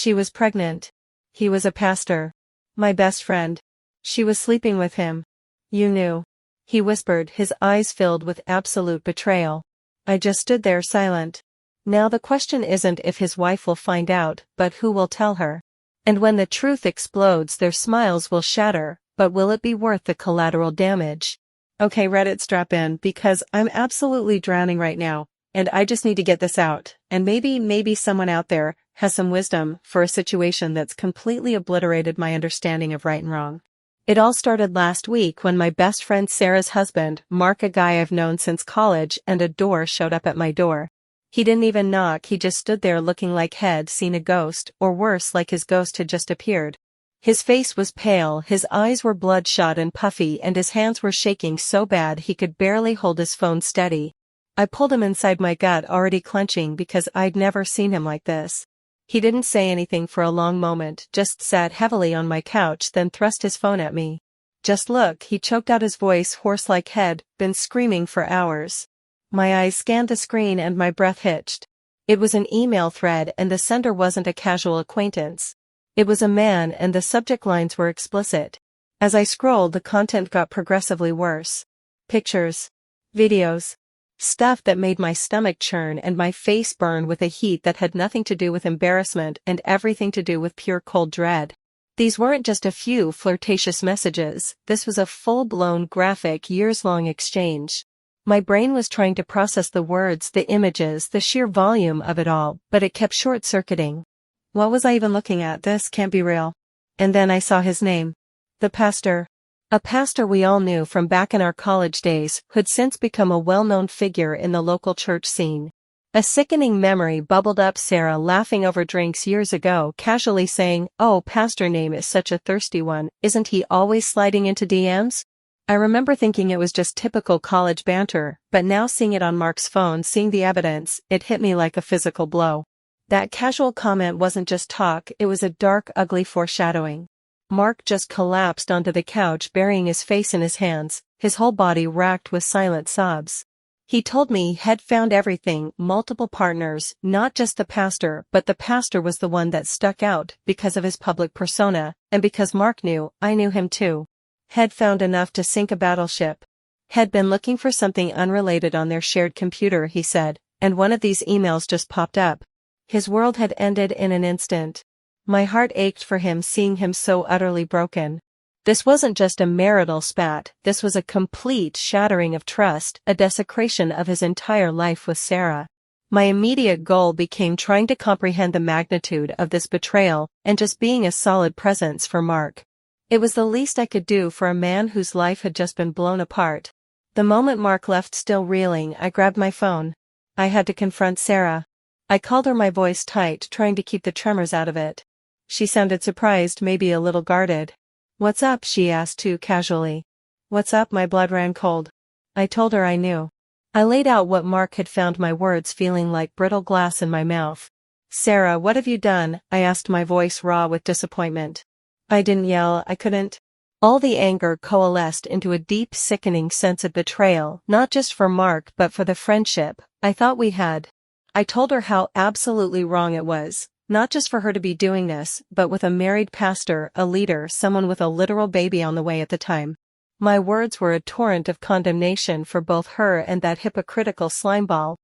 She was pregnant. He was a pastor. My best friend. She was sleeping with him. You knew. He whispered, his eyes filled with absolute betrayal. I just stood there silent. Now the question isn't if his wife will find out, but who will tell her. And when the truth explodes, their smiles will shatter, but will it be worth the collateral damage? Okay, Reddit, strap in, because I'm absolutely drowning right now, and I just need to get this out, and maybe someone out there has some wisdom for a situation that's completely obliterated my understanding of right and wrong. It all started last week when my best friend Sarah's husband, Mark, a guy I've known since college and adore, showed up at my door. He didn't even knock, he just stood there looking like he'd seen a ghost, or worse, like his ghost had just appeared. His face was pale, his eyes were bloodshot and puffy, and his hands were shaking so bad he could barely hold his phone steady. I pulled him inside, my gut already clenching because I'd never seen him like this. He didn't say anything for a long moment, just sat heavily on my couch, then thrust his phone at me. Just look, he choked out, his voice hoarse like he'd been screaming for hours. My eyes scanned the screen and my breath hitched. It was an email thread, and the sender wasn't a casual acquaintance. It was a man, and the subject lines were explicit. As I scrolled, the content got progressively worse. Pictures. Videos. Stuff that made my stomach churn and my face burn with a heat that had nothing to do with embarrassment and everything to do with pure cold dread. These weren't just a few flirtatious messages, this was a full-blown, graphic, years-long exchange. My brain was trying to process the words, the images, the sheer volume of it all, but it kept short-circuiting. What was I even looking at? This can't be real. And then I saw his name. The pastor. A pastor we all knew from back in our college days, who'd since become a well-known figure in the local church scene. A sickening memory bubbled up, Sarah laughing over drinks years ago, casually saying, "Oh, pastor name is such a thirsty one, isn't he always sliding into DMs?" I remember thinking it was just typical college banter, but now seeing it on Mark's phone, seeing the evidence, it hit me like a physical blow. That casual comment wasn't just talk, it was a dark, ugly foreshadowing. Mark just collapsed onto the couch, burying his face in his hands, his whole body racked with silent sobs. He told me he'd found everything, multiple partners, not just the pastor, but the pastor was the one that stuck out because of his public persona, and because Mark knew, I knew him too. Had found enough to sink a battleship. Had been looking for something unrelated on their shared computer, he said, and one of these emails just popped up. His world had ended in an instant. My heart ached for him, seeing him so utterly broken. This wasn't just a marital spat, this was a complete shattering of trust, a desecration of his entire life with Sarah. My immediate goal became trying to comprehend the magnitude of this betrayal, and just being a solid presence for Mark. It was the least I could do for a man whose life had just been blown apart. The moment Mark left, still reeling, I grabbed my phone. I had to confront Sarah. I called her, my voice tight, trying to keep the tremors out of it. She sounded surprised, maybe a little guarded. "What's up?" she asked too casually. "What's up?" My blood ran cold. I told her I knew. I laid out what Mark had found, my words feeling like brittle glass in my mouth. "Sarah, what have you done?" I asked, my voice raw with disappointment. I didn't yell, I couldn't. All the anger coalesced into a deep, sickening sense of betrayal, not just for Mark but for the friendship I thought we had. I told her how absolutely wrong it was, not just for her to be doing this, but with a married pastor, a leader, someone with a literal baby on the way at the time. My words were a torrent of condemnation for both her and that hypocritical slimeball.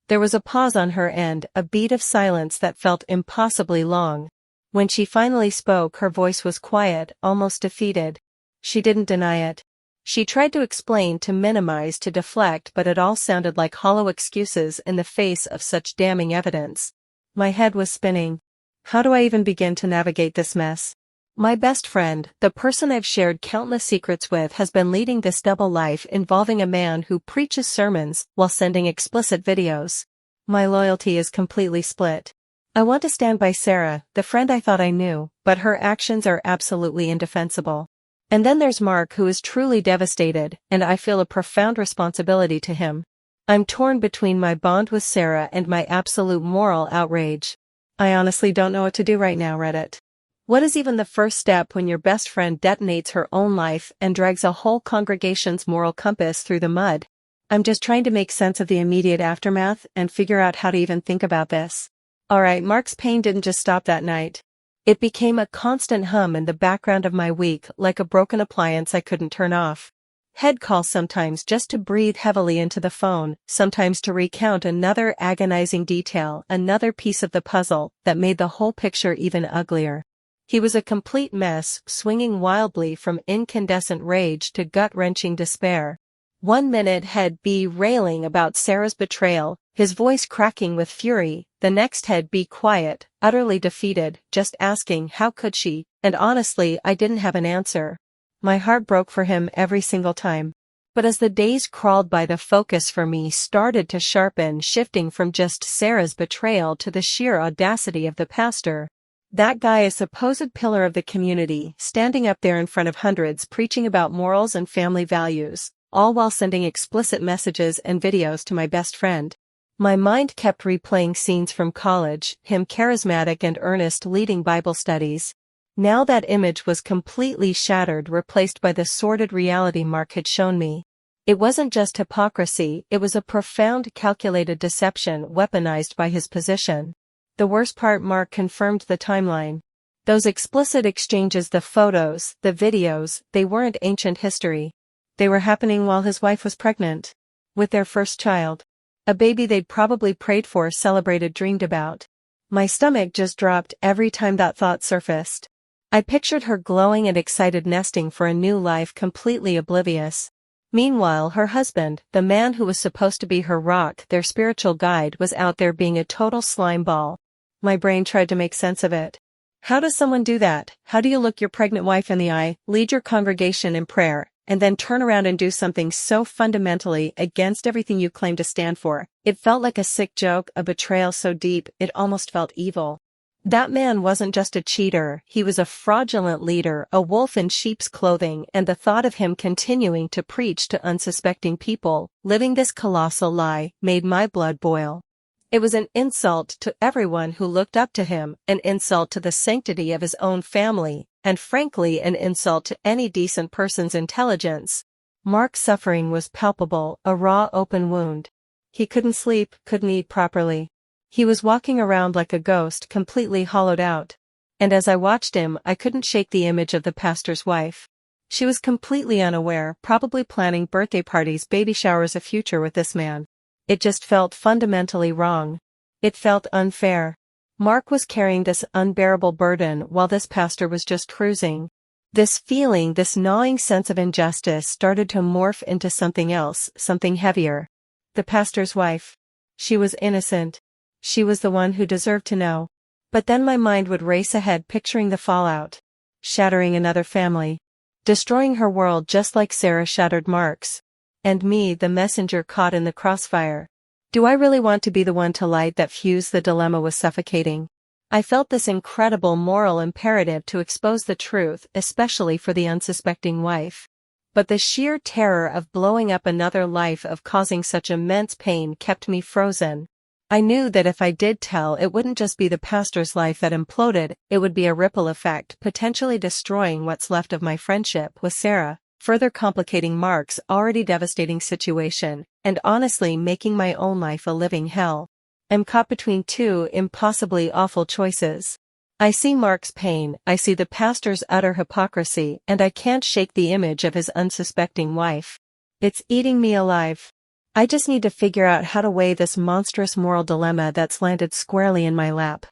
There was a pause on her end, a beat of silence that felt impossibly long. When she finally spoke, her voice was quiet, almost defeated. She didn't deny it. She tried to explain, to minimize, to deflect, but it all sounded like hollow excuses in the face of such damning evidence. My head was spinning. How do I even begin to navigate this mess? My best friend, the person I've shared countless secrets with, has been leading this double life involving a man who preaches sermons while sending explicit videos. My loyalty is completely split. I want to stand by Sarah, the friend I thought I knew, but her actions are absolutely indefensible. And then there's Mark, who is truly devastated, and I feel a profound responsibility to him. I'm torn between my bond with Sarah and my absolute moral outrage. I honestly don't know what to do right now, Reddit. What is even the first step when your best friend detonates her own life and drags a whole congregation's moral compass through the mud? I'm just trying to make sense of the immediate aftermath and figure out how to even think about this. Alright, Mark's pain didn't just stop that night. It became a constant hum in the background of my week, like a broken appliance I couldn't turn off. Head calls sometimes just to breathe heavily into the phone, sometimes to recount another agonizing detail, another piece of the puzzle that made the whole picture even uglier. He was a complete mess, swinging wildly from incandescent rage to gut-wrenching despair. One minute he'd be railing about Sarah's betrayal, his voice cracking with fury, the next he'd be quiet, utterly defeated, just asking how could she, and honestly I didn't have an answer. My heart broke for him every single time. But as the days crawled by, the focus for me started to sharpen, shifting from just Sarah's betrayal to the sheer audacity of the pastor. That guy, a supposed pillar of the community, standing up there in front of hundreds preaching about morals and family values, all while sending explicit messages and videos to my best friend. My mind kept replaying scenes from college, him charismatic and earnest leading Bible studies. Now that image was completely shattered, replaced by the sordid reality Mark had shown me. It wasn't just hypocrisy, it was a profound, calculated deception weaponized by his position. The worst part, Mark confirmed the timeline. Those explicit exchanges, the photos, the videos, they weren't ancient history. They were happening while his wife was pregnant. With their first child. A baby they'd probably prayed for, celebrated, dreamed about. My stomach just dropped every time that thought surfaced. I pictured her glowing and excited, nesting for a new life, completely oblivious. Meanwhile, her husband, the man who was supposed to be her rock, their spiritual guide, was out there being a total slime ball. My brain tried to make sense of it. How does someone do that? How do you look your pregnant wife in the eye, lead your congregation in prayer, and then turn around and do something so fundamentally against everything you claim to stand for? It felt like a sick joke, a betrayal so deep, it almost felt evil. That man wasn't just a cheater, he was a fraudulent leader, a wolf in sheep's clothing, and the thought of him continuing to preach to unsuspecting people, living this colossal lie, made my blood boil. It was an insult to everyone who looked up to him, an insult to the sanctity of his own family, and frankly an insult to any decent person's intelligence. Mark's suffering was palpable, a raw open wound. He couldn't sleep, couldn't eat properly. He was walking around like a ghost, completely hollowed out. And as I watched him, I couldn't shake the image of the pastor's wife. She was completely unaware, probably planning birthday parties, baby showers, a future with this man. It just felt fundamentally wrong. It felt unfair. Mark was carrying this unbearable burden while this pastor was just cruising. This feeling, this gnawing sense of injustice started to morph into something else, something heavier. The pastor's wife. She was innocent. She was the one who deserved to know. But then my mind would race ahead, picturing the fallout. Shattering another family. Destroying her world just like Sarah shattered Mark's. And me, the messenger caught in the crossfire. Do I really want to be the one to light that fuse? The dilemma was suffocating. I felt this incredible moral imperative to expose the truth, especially for the unsuspecting wife. But the sheer terror of blowing up another life, of causing such immense pain, kept me frozen. I knew that if I did tell, it wouldn't just be the pastor's life that imploded, it would be a ripple effect, potentially destroying what's left of my friendship with Sarah, further complicating Mark's already devastating situation, and honestly making my own life a living hell. I'm caught between two impossibly awful choices. I see Mark's pain, I see the pastor's utter hypocrisy, and I can't shake the image of his unsuspecting wife. It's eating me alive. I just need to figure out how to weigh this monstrous moral dilemma that's landed squarely in my lap.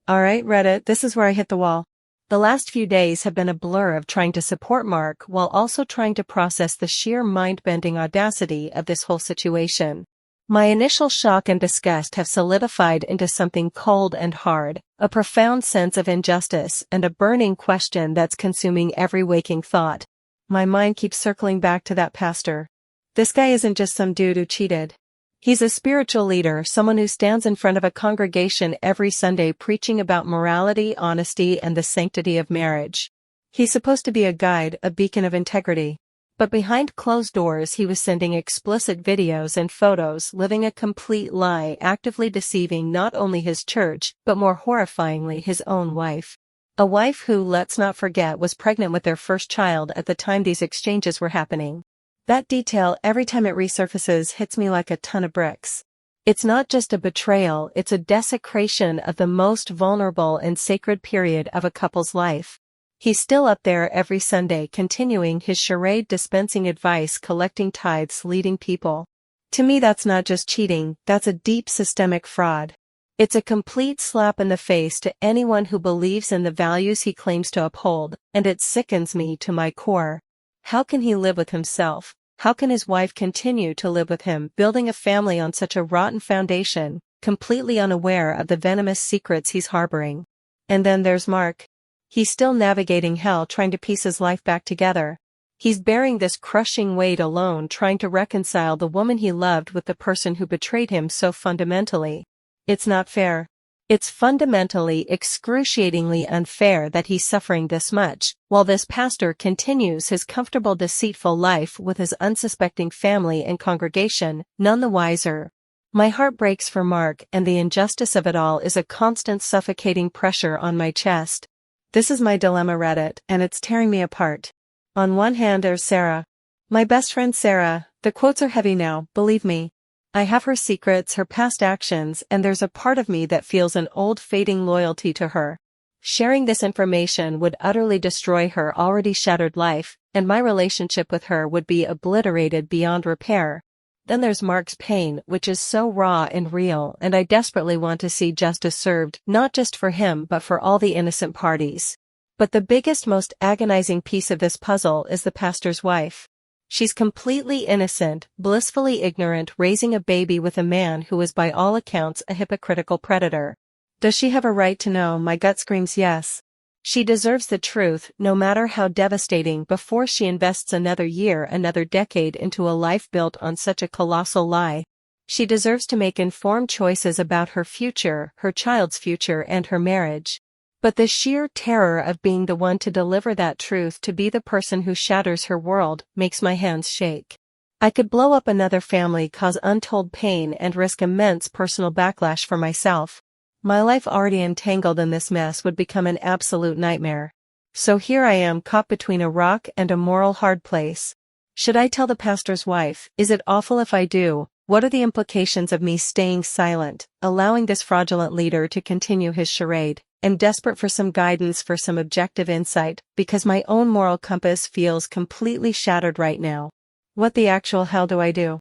Alright, Reddit, this is where I hit the wall. The last few days have been a blur of trying to support Mark while also trying to process the sheer mind-bending audacity of this whole situation. My initial shock and disgust have solidified into something cold and hard, a profound sense of injustice and a burning question that's consuming every waking thought. My mind keeps circling back to that pastor. This guy isn't just some dude who cheated. He's a spiritual leader, someone who stands in front of a congregation every Sunday preaching about morality, honesty, and the sanctity of marriage. He's supposed to be a guide, a beacon of integrity. But behind closed doors he was sending explicit videos and photos, living a complete lie, actively deceiving not only his church, but more horrifyingly his own wife. A wife who, let's not forget, was pregnant with their first child at the time these exchanges were happening. That detail, every time it resurfaces, hits me like a ton of bricks. It's not just a betrayal, it's a desecration of the most vulnerable and sacred period of a couple's life. He's still up there every Sunday continuing his charade, dispensing advice, collecting tithes, leading people. To me, that's not just cheating, that's a deep systemic fraud. It's a complete slap in the face to anyone who believes in the values he claims to uphold, and it sickens me to my core. How can he live with himself? How can his wife continue to live with him, building a family on such a rotten foundation, completely unaware of the venomous secrets he's harboring? And then there's Mark. He's still navigating hell, trying to piece his life back together. He's bearing this crushing weight alone, trying to reconcile the woman he loved with the person who betrayed him so fundamentally. It's not fair. It's fundamentally, excruciatingly unfair that he's suffering this much, while this pastor continues his comfortable, deceitful life with his unsuspecting family and congregation, none the wiser. My heart breaks for Mark, and the injustice of it all is a constant suffocating pressure on my chest. This is my dilemma, Reddit, and it's tearing me apart. On one hand, there's Sarah. My best friend Sarah. The quotes are heavy now, believe me. I have her secrets, her past actions, and there's a part of me that feels an old fading loyalty to her. Sharing this information would utterly destroy her already shattered life, and my relationship with her would be obliterated beyond repair. Then there's Mark's pain, which is so raw and real, and I desperately want to see justice served, not just for him but for all the innocent parties. But the biggest, most agonizing piece of this puzzle is the pastor's wife. She's completely innocent, blissfully ignorant, raising a baby with a man who is by all accounts a hypocritical predator. Does she have a right to know? My gut screams yes. She deserves the truth, no matter how devastating, before she invests another year, another decade into a life built on such a colossal lie. She deserves to make informed choices about her future, her child's future, and her marriage. But the sheer terror of being the one to deliver that truth, to be the person who shatters her world, makes my hands shake. I could blow up another family, cause untold pain, and risk immense personal backlash for myself. My life, already entangled in this mess, would become an absolute nightmare. So here I am, caught between a rock and a moral hard place. Should I tell the pastor's wife? Is it awful if I do? What are the implications of me staying silent, allowing this fraudulent leader to continue his charade? I'm desperate for some guidance, for some objective insight, because my own moral compass feels completely shattered right now. What the actual hell do I do?